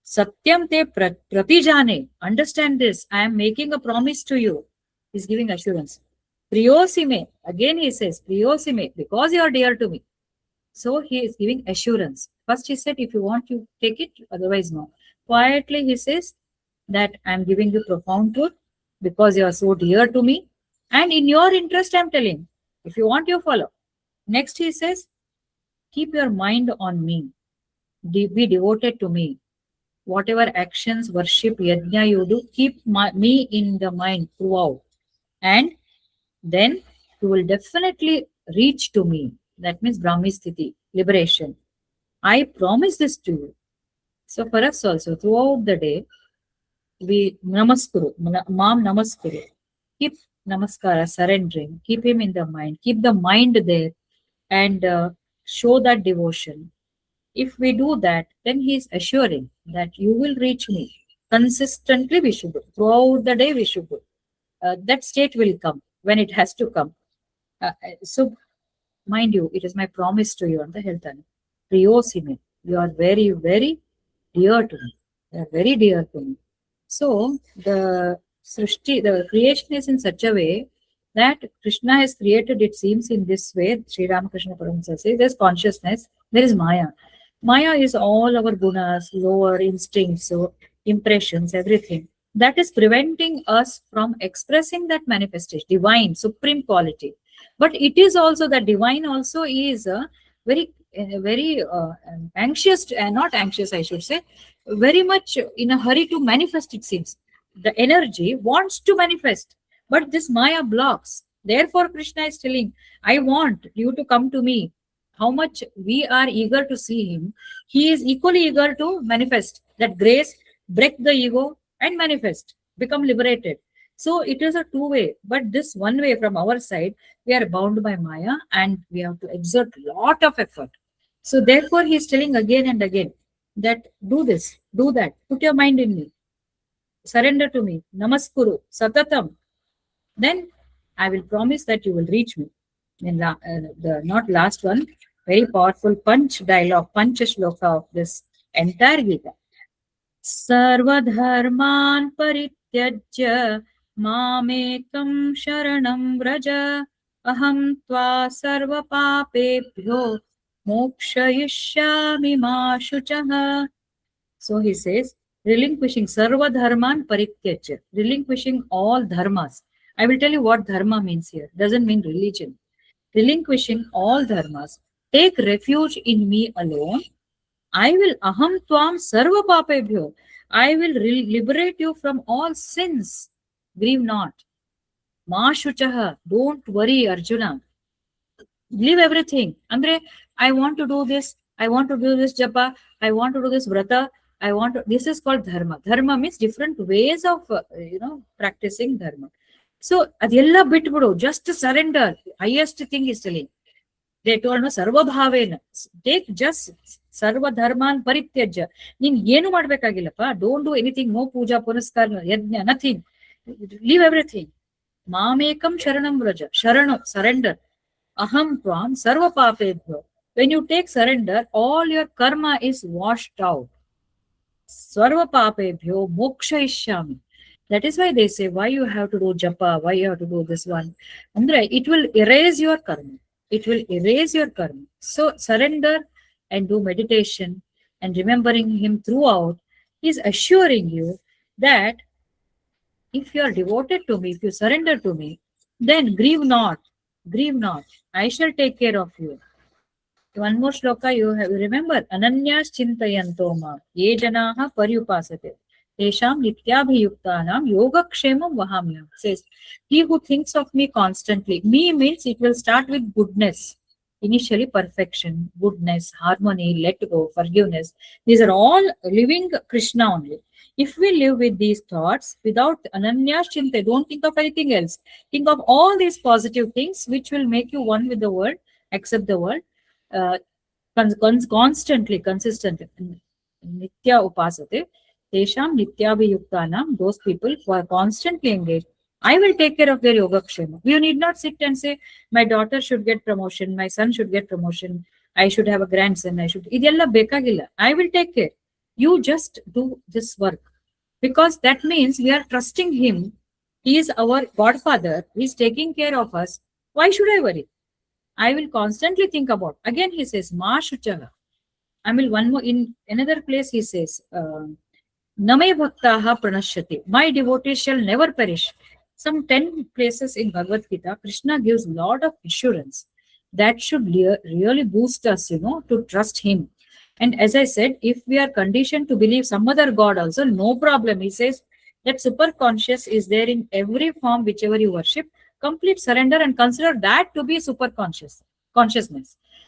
Satyam te pratijane. Understand this. I am making a promise to you. He's giving assurance. Priyosime. Again he says, Priyosime, because you are dear to me. So he is giving assurance. First he said, if you want, you take it. Otherwise, no. Quietly he says that I am giving you profound truth because you are so dear to me. And in your interest, I am telling. If you want, you follow. Next he says, keep your mind on me. Be devoted to me. Whatever actions, worship, yajna you do, keep me in the mind throughout. And then you will definitely reach to me. That means Brahmisthiti, liberation. I promise this to you. So for us also, throughout the day, we namaskuru, mam namaskuru. Keep namaskara, surrendering. Keep him in the mind. Keep the mind there and show that devotion. If we do that, then he is assuring that you will reach me. Consistently we should do. Throughout the day we should do. That state will come when it has to come. So mind you, it is my promise to you on the health and Priyosime. You are very, very dear to me. You are very dear to me. So the Srishti, the creation is in such a way that Krishna has created, it seems, in this way. Sri Ramakrishna Paramahansa says there's consciousness, there is Maya. Maya is all our gunas, lower instincts, so impressions, everything. That is preventing us from expressing that manifestation, divine, supreme quality. But it is also that divine also is very anxious, not anxious, I should say, very much in a hurry to manifest, it seems. The energy wants to manifest, but this Maya blocks. Therefore, Krishna is telling, I want you to come to me. How much we are eager to see him, he is equally eager to manifest that grace, break the ego and manifest, become liberated. So it is a two-way, but this one way from our side, we are bound by Maya and we have to exert a lot of effort. So therefore he is telling again and again that do this, do that, put your mind in me, surrender to me, namaskuru, satatam. Then I will promise that you will reach me. And the not last one, very powerful punch dialogue, punch shloka of this entire Gita. Sarvadharman parityajya mamekam sharanam vraja aham tva sarva papebhyo mokshayishyami ma shuchaha. So he says, relinquishing sarva dharman parityajya, relinquishing all dharmas. I will tell you what dharma means here. Doesn't mean religion. Relinquishing all dharmas. Take refuge in me alone. I will aham tvam sarva papebhyo. I will liberate you from all sins. Grieve not. Ma shuchaha. Don't worry, Arjuna. Leave everything. Andre, I want to do this. I want to do this japa, I want to do this vrata, this is called dharma. Dharma means different ways of, practicing dharma. So, adella bitbidu, just surrender. Highest thing is telling. They told no sarva bhavena. Take just sarva dharman parityajya. Nin yenu madbekagillappa. Don't do anything. No puja, punaskar, yajna, nothing. Leave everything. Mamekam sharanam vraja. Sharano, surrender. Aham tvam sarva papebhyo. When you take surrender, all your karma is washed out. Sarva papebhyo mokshaishyami. That is why they say, why you have to do japa, why you have to do this one. Andre, it will erase your karma. It will erase your karma. So surrender and do meditation and remembering him throughout. He is assuring you that if you are devoted to me, if you surrender to me, then grieve not. Grieve not. I shall take care of you. One more shloka you have remember. Ananyas chintayanto ma ye janaha paryupasate. Tesham nityabhiyuktanam yogakshemam vahamyam. Says, he who thinks of me constantly. Me means it will start with goodness. Initially perfection, goodness, harmony, let go, forgiveness. These are all living Krishna only. If we live with these thoughts, without ananyas chinta, don't think of anything else. Think of all these positive things which will make you one with the world, accept the world. Constantly, consistently, nitya upasate, tesham nityabhiyuktanam, those people who are constantly engaged, I will take care of their yogakshema. You need not sit and say, my daughter should get promotion, my son should get promotion, I should have a grandson, idella bekagilla. I will take care. You just do this work. Because that means we are trusting him. He is our godfather. He is taking care of us. Why should I worry? I will constantly think about. Again, he says, Ma shuchaha. I mean, one more in another place he says, Name bhaktaha pranashyati. My devotees shall never perish. Some 10 places in Bhagavad Gita, Krishna gives a lot of assurance that should really boost us, to trust him. And as I said, if we are conditioned to believe some other God also, no problem. He says that superconscious is there in every form, whichever you worship. Complete surrender and consider that to be consciousness.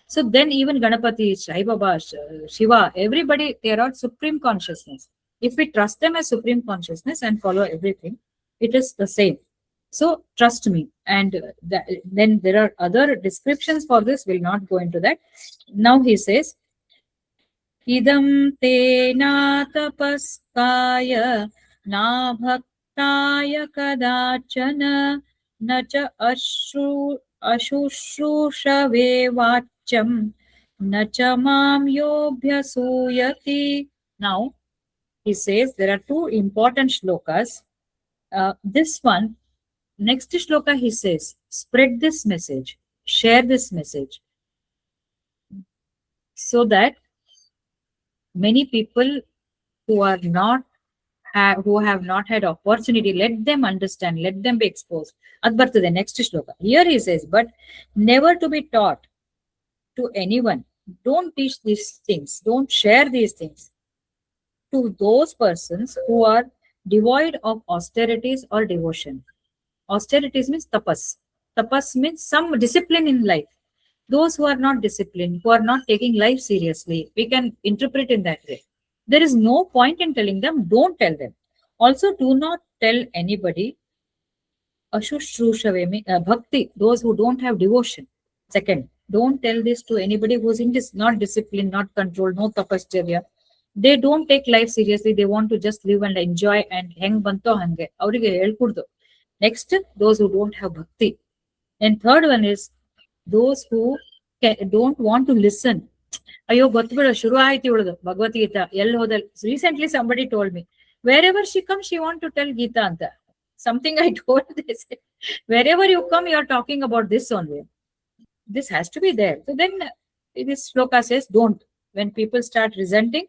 So then even Ganapati, Sai Baba, Shiva, everybody, they are all supreme consciousness. If we trust them as supreme consciousness and follow everything, it is the same. So trust me. And then there are other descriptions for this. We'll not go into that. Now he says, Idam te na tapaskaya na bhaktaya kadachana na cha ashushrushave vacham na cha mam yobhyasuyati. Now, he says there are two important shlokas. This one, next shloka, he says, spread this message, share this message, so that many people who are not who have not had opportunity, let them understand, let them be exposed. Adbar to the next shloka. Here he says, but never to be taught to anyone. Don't teach these things. Don't share these things to those persons who are devoid of austerities or devotion. Austerities means tapas. Tapas means some discipline in life. Those who are not disciplined, who are not taking life seriously, we can interpret in that way. There is no point in telling them, don't tell them. Also, do not tell anybody ashushrushavemi, bhakti, those who don't have devotion. Second, don't tell this to anybody who's not disciplined, not controlled, no tapascharya. They don't take life seriously. They want to just live and enjoy and hang banto hange. Avrige helkuddu. Next, those who don't have bhakti. And third one is those who don't want to listen. Ayo gottbida shuru ayti uladu Bhagavad Gita ell hodal. Recently somebody told me, wherever she comes, she want to tell Gita anta. Something I told, they said, wherever you come, you are talking about this only. This has to be there. So then this shloka says, don't. When people start resenting,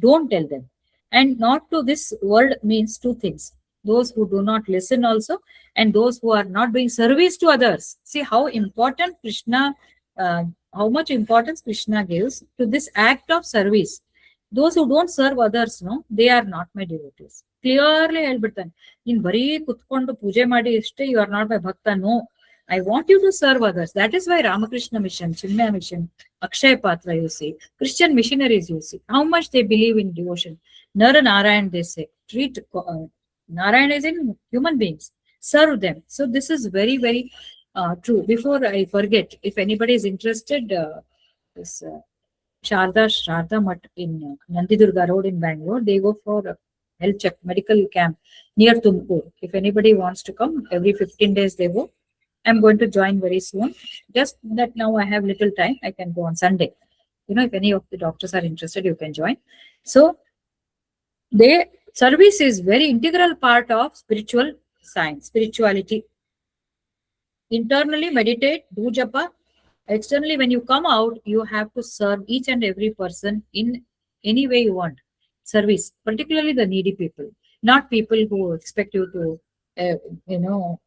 don't tell them. And not to this word means two things. Those who do not listen also, and those who are not doing service to others. See how important Krishna, how much importance Krishna gives to this act of service. Those who don't serve others, no, they are not my devotees. Clearly ಹೇಳ್ಬಿಡ್ತಾನೆ, ನೀನ್ ಬರೀ ಕುತ್ಕೊಂಡು ಪೂಜೆ ಮಾಡಿ ಅಷ್ಟೇ, you are not my bhakta. No, I want you to serve others. That is why Ramakrishna Mission, Chinmaya Mission, Akshay Patra, you see, Christian missionaries, you see, how much they believe in devotion. Nara Narayan, they say, treat Narayan as in human beings, serve them. So this is very, very true. Before I forget, if anybody is interested, this Sharda Mutt in Nandidurga Road in Bangalore, they go for a health check, medical camp near Tumkur. If anybody wants to come, every 15 days they go. I'm going to join very soon. Just that now I have little time, I can go on Sunday. If any of the doctors are interested, you can join. So, their service is very integral part of spiritual science, spirituality. Internally meditate, do japa. Externally, when you come out, you have to serve each and every person in any way you want. Service, particularly the needy people, not people who expect you to,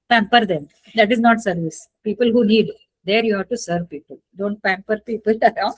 pamper them. That is not service. People who need, there you have to serve people. Don't pamper people around,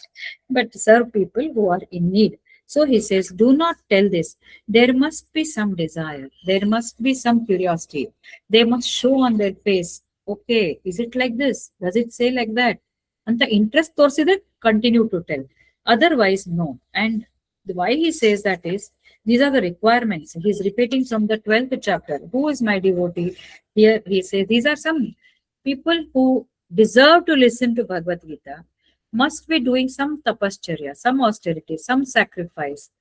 but serve people who are in need. So he says, do not tell this. There must be some desire. There must be some curiosity. They must show on their face, okay, is it like this? Does it say like that? And the interest ತೋರಿಸಿದ್ರೆ continue to tell. Otherwise, no. And why he says that is, these are the requirements. He's repeating from the 12th chapter. Who is my devotee? Here he says, these are some people who deserve to listen to Bhagavad Gita, must be doing some tapascharya, some austerity, some sacrifice,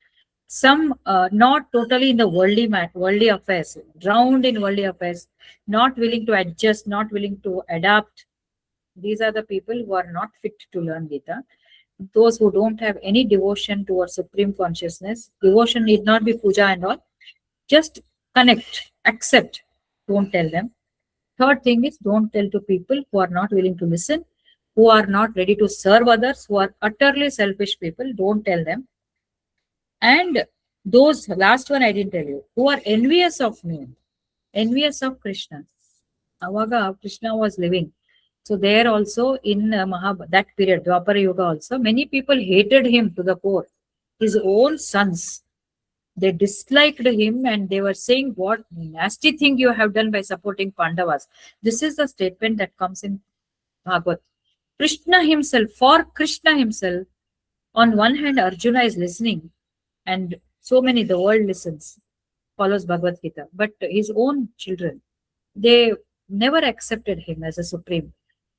some not totally in the worldly affairs, drowned in worldly affairs, not willing to adjust, not willing to adapt. These are the people who are not fit to learn Gita. Those who don't have any devotion towards supreme consciousness. Devotion need not be puja and all. Just connect, accept. Don't tell them. Third thing is, don't tell to people who are not willing to listen, who are not ready to serve others, who are utterly selfish people. Don't tell them. And those, last one I didn't tell you, who are envious of me, envious of Krishna. Avaga Krishna was living. So there also in that period, Dwapara Yuga also, many people hated him to the core. His own sons, they disliked him and they were saying, what nasty thing you have done by supporting Pandavas. This is the statement that comes in Bhagavad. Krishna himself, for Krishna himself, on one hand, Arjuna is listening and so many, the world listens, follows Bhagavad Gita, but his own children, they never accepted him as a supreme.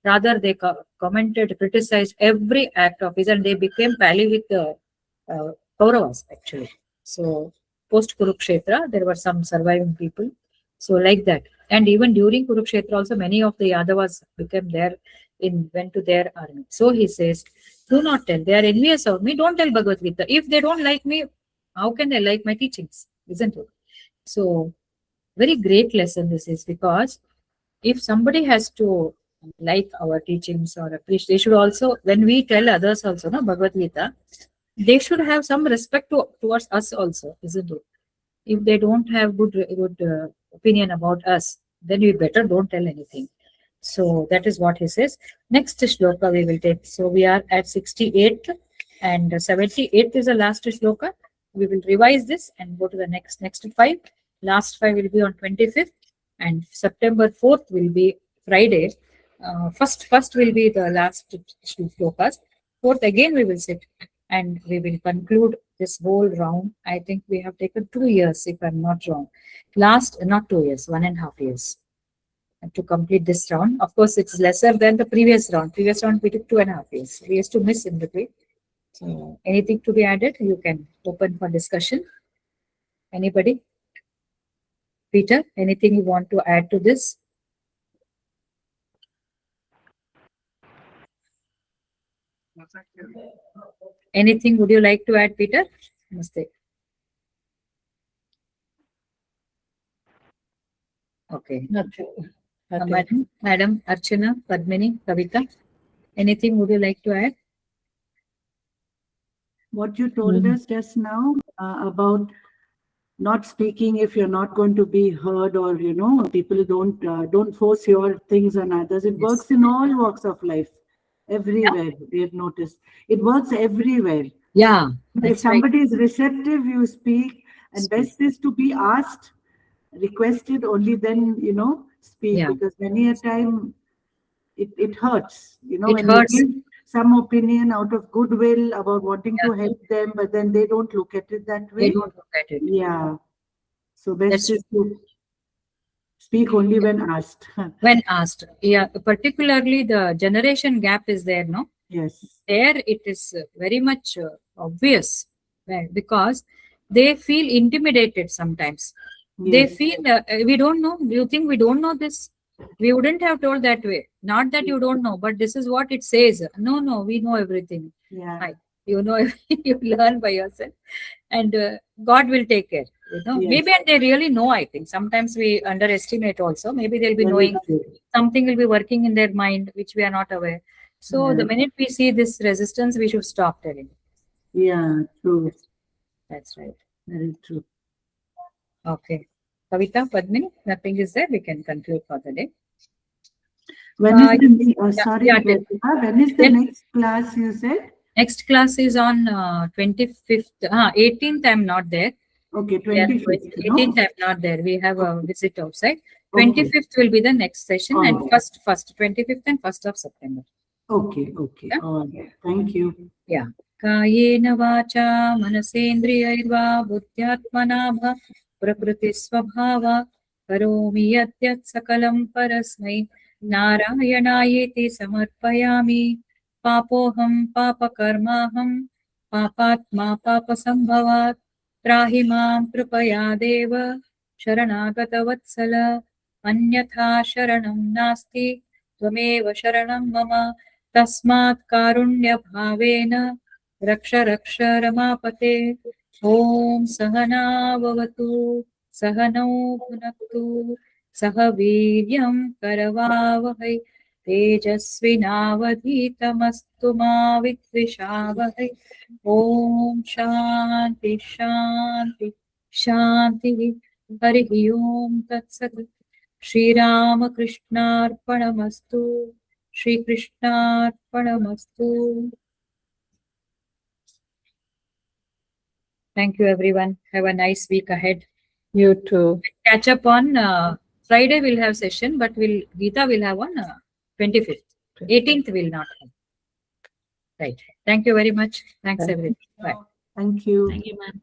Rather, they commented, criticized every act of his, and they became pally with the Kauravas, actually. So, post Kurukshetra, there were some surviving people. So, like that. And even during Kurukshetra, also, many of the Yadavas became there, went to their army. So, he says, do not tell. They are envious of me. Don't tell Bhagavad Gita. If they don't like me, how can they like my teachings? Isn't it? So, very great lesson this is, because if somebody has to like our teachings or appreciate, they should also, when we tell others also, no, Bhagavad Gita, they should have some respect towards us also, isn't it? If they don't have good opinion about us, then we better don't tell anything. So that is what he says. Next shloka we will take. So we are at 68th and 78th is the last shloka. We will revise this and go to the next 5. Last 5 will be on 25th and September 4th will be Friday. First will be the last shlokas. 4th again we will sit and we will conclude this whole round. I think we have taken 2 years, if I'm not wrong. Not 2 years, 1.5 years to complete this round. Of course, it's lesser than the previous round. Previous round we took 2.5 years. We used to miss in between. So anything to be added, you can open for discussion. Anybody? Peter, anything you want to add to this? No, thank you. Anything would you like to add, Peter? Namaste. Okay. Nothing. Madam Archana, Padmini, Kavita, anything would you like to add? What you told us just now about not speaking if you're not going to be heard, or people don't force your things on others. It works in all walks of life, everywhere. We have noticed it works everywhere. Yeah. If somebody is receptive, you speak, and best is to be asked, requested, only then speak. Yeah. Because many a time it hurts, It when hurts. you give some opinion out of goodwill about wanting to help them, but then they don't look at it that They way. don't look at it. Yeah. So best That's is to speak only when asked. when asked. Yeah, particularly the generation gap is there, no? Yes. There it is very much obvious, because they feel intimidated sometimes. They Yes. feel we don't know. Do you think we don't know this? We wouldn't have told that way. Not that you don't know, but this is what it says. No, we know everything. Yeah. Right. You know, you learn by yourself, and God will take care. Yes. Maybe and they really know. I think sometimes we underestimate also. Maybe they'll be Very knowing true. something will be working in their mind which we are not aware. So Yeah. the minute we see this resistance, we should stop telling. Yeah, true. That's right. Very true. Okay. Kavita, Padmini, nothing is there. We can conclude for the day. When is the yeah, yeah, Jyotika, when is the next class you said? Next class is on 25th. 18th, I'm not there. Okay, Yeah, 25th. 18th, I'm not there. We have a visit outside. 25th will be the next session, and Oh. first 25th and 1st of September. Okay. Yeah. All right. Thank you. Yeah. कायेन वाचा मनसेन्द्रियैर्वा बुद्ध्यात्मना वा प्रकृतिस्वभावात् करोमि यद्यत् सकलं परस्मै नारायणायेति समर्पयामि पापोऽहं पापकर्माहं पापात्मा पापसम्भवात् त्राहि मां कृपया देव शरणागतवत्सल अन्यथा शरणं नास्ति त्वमेव शरणं मम तस्मात् कारुण्यभावेन रक्ष रमापते ॐ सहना भवतु सहनौ भुनक्तु सह वीर्यं करवावहै तेजस्विनावधीतमस्तु मा विद्विषावहै ॐ शान्ति शान्ति शान्तिः हरिः ओं तत्सत् श्रीरामकृष्णार्पणमस्तु श्रीकृष्णार्पणमस्तु. Thank you, everyone. Have a nice week ahead. You too. Catch up on Friday. We'll have session, but Gita will have on 25th. 18th will not have. Right. Thank you very much. Thanks, everyone. Bye. Thank you. Thank you, ma'am.